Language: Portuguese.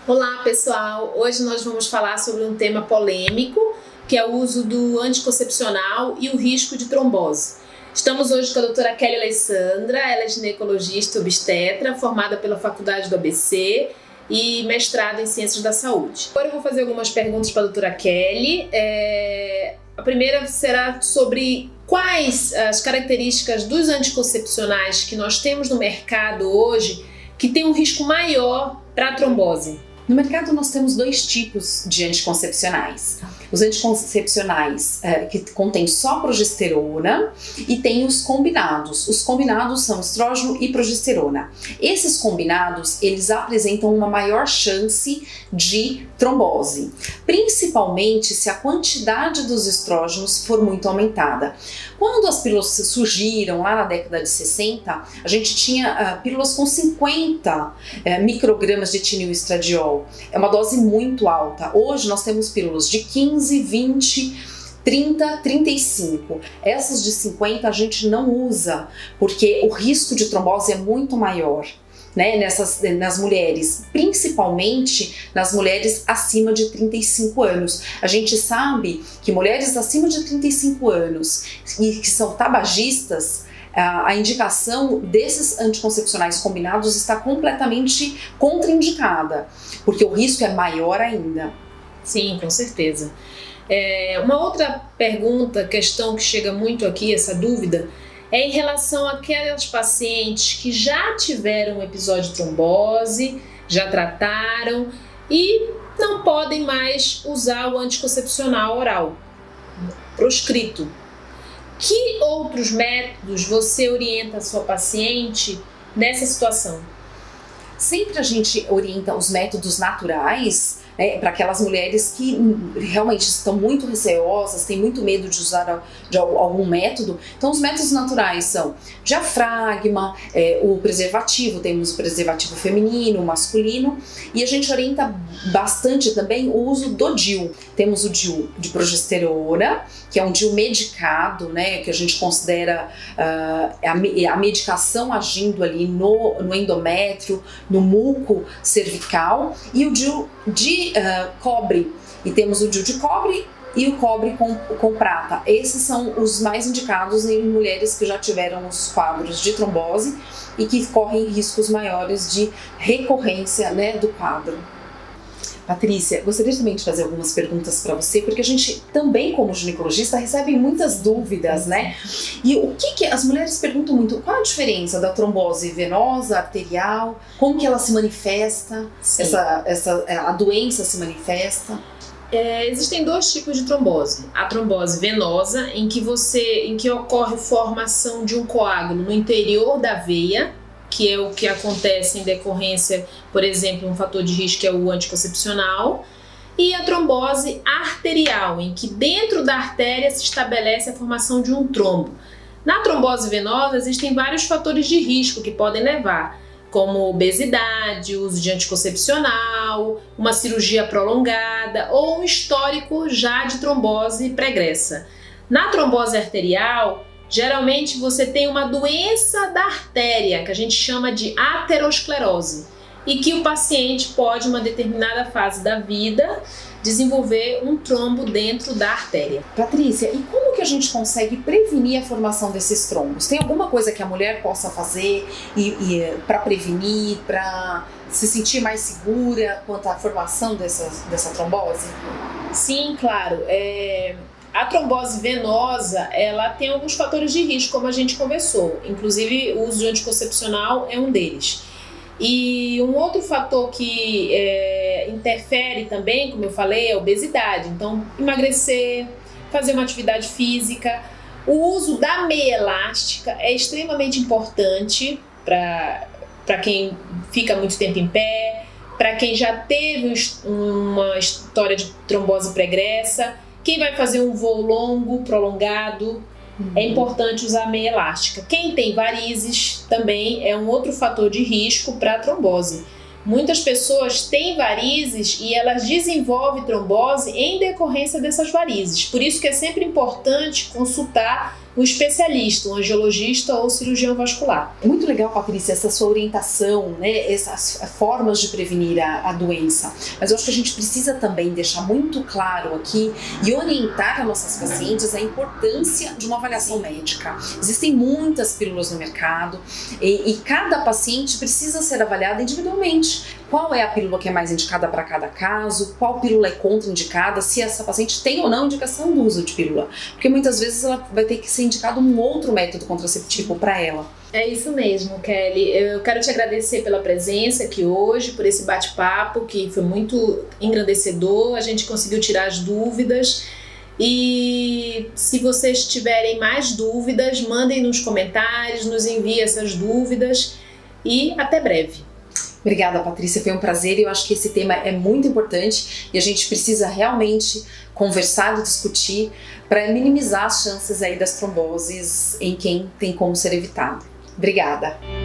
Olá pessoal, hoje nós vamos falar sobre um tema polêmico, que é o uso do anticoncepcional e o risco de trombose. Estamos hoje com a doutora Kelly Alessandra, ela é ginecologista obstetra, formada pela Faculdade do ABC e mestrado em Ciências da Saúde. Agora eu vou fazer algumas perguntas para a doutora Kelly. A primeira será sobre quais as características dos anticoncepcionais que nós temos no mercado hoje que tem um risco maior para a trombose. No mercado nós temos dois tipos de anticoncepcionais. Os anticoncepcionais que contêm só progesterona e tem os combinados. Os combinados são estrógeno e progesterona. Esses combinados, eles apresentam uma maior chance de trombose, principalmente se a quantidade dos estrógenos for muito aumentada. Quando as pílulas surgiram lá na década de 60, a gente tinha pílulas com 50 microgramas de etinil-estradiol. É uma dose muito alta. Hoje nós temos pílulas de 15, 20, 30, 35. Essas de 50 a gente não usa, porque o risco de trombose é muito maior, né, nas mulheres, principalmente nas mulheres acima de 35 anos. A gente sabe que mulheres acima de 35 anos e que são tabagistas, a indicação desses anticoncepcionais combinados está completamente contraindicada, porque o risco é maior ainda. Sim, com certeza. Uma outra pergunta, questão que chega muito aqui, essa dúvida, é em relação àquelas pacientes que já tiveram um episódio de trombose, já trataram e não podem mais usar o anticoncepcional oral, proscrito. Que outros métodos você orienta a sua paciente nessa situação? Sempre a gente orienta os métodos naturais, né, para aquelas mulheres que realmente estão muito receosas, têm muito medo de usar algum método. Então os métodos naturais são diafragma, o preservativo, temos o preservativo feminino, o masculino, e a gente orienta bastante também o uso do DIU. Temos o DIU de progesterona, que é um DIU medicado, né, que a gente considera a medicação agindo ali no endométrio, no muco cervical, e o DIU de cobre, e temos o DIU de cobre e o cobre com prata. Esses são os mais indicados em mulheres que já tiveram os quadros de trombose e que correm riscos maiores de recorrência, né, do quadro. Patrícia, gostaria também de fazer algumas perguntas para você, porque a gente também, como ginecologista, recebe muitas dúvidas, né? E o que as mulheres perguntam muito, qual a diferença da trombose venosa, arterial, como que ela se manifesta, a doença se manifesta? Existem dois tipos de trombose. A trombose venosa, em que ocorre formação de um coágulo no interior da veia, que é o que acontece em decorrência, por exemplo, um fator de risco que é o anticoncepcional, e a trombose arterial, em que dentro da artéria se estabelece a formação de um trombo. Na trombose venosa existem vários fatores de risco que podem levar, como obesidade, uso de anticoncepcional, uma cirurgia prolongada ou um histórico já de trombose pregressa. Na trombose arterial, geralmente você tem uma doença da artéria, que a gente chama de aterosclerose, e que o paciente pode, em uma determinada fase da vida, desenvolver um trombo dentro da artéria. Patrícia, e como que a gente consegue prevenir a formação desses trombos? Tem alguma coisa que a mulher possa fazer para prevenir, para se sentir mais segura quanto à formação dessa trombose? Sim, claro. A trombose venosa, ela tem alguns fatores de risco, como a gente conversou. Inclusive, o uso de anticoncepcional é um deles. E um outro fator que interfere também, como eu falei, é a obesidade. Então, emagrecer, fazer uma atividade física. O uso da meia elástica é extremamente importante para quem fica muito tempo em pé, para quem já teve uma história de trombose pregressa. Quem vai fazer um voo longo, prolongado, é importante usar meia elástica. Quem tem varizes também é um outro fator de risco para a trombose. Muitas pessoas têm varizes e elas desenvolvem trombose em decorrência dessas varizes. Por isso que é sempre importante consultar um especialista, um angiologista ou cirurgião vascular. É muito legal, Patrícia, essa sua orientação, né, essas formas de prevenir a doença. Mas eu acho que a gente precisa também deixar muito claro aqui e orientar as nossas pacientes a importância de uma avaliação médica. Existem muitas pílulas no mercado e cada paciente precisa ser avaliada individualmente. Qual é a pílula que é mais indicada para cada caso, qual pílula é contraindicada, se essa paciente tem ou não indicação do uso de pílula. Porque muitas vezes ela vai ter que ser indicado um outro método contraceptivo para ela. É isso mesmo, Kelly. Eu quero te agradecer pela presença aqui hoje, por esse bate-papo que foi muito engrandecedor, a gente conseguiu tirar as dúvidas. E se vocês tiverem mais dúvidas, mandem nos comentários, nos enviem essas dúvidas e até breve. Obrigada, Patrícia, foi um prazer e eu acho que esse tema é muito importante e a gente precisa realmente conversar e discutir para minimizar as chances aí das tromboses em quem tem como ser evitado. Obrigada!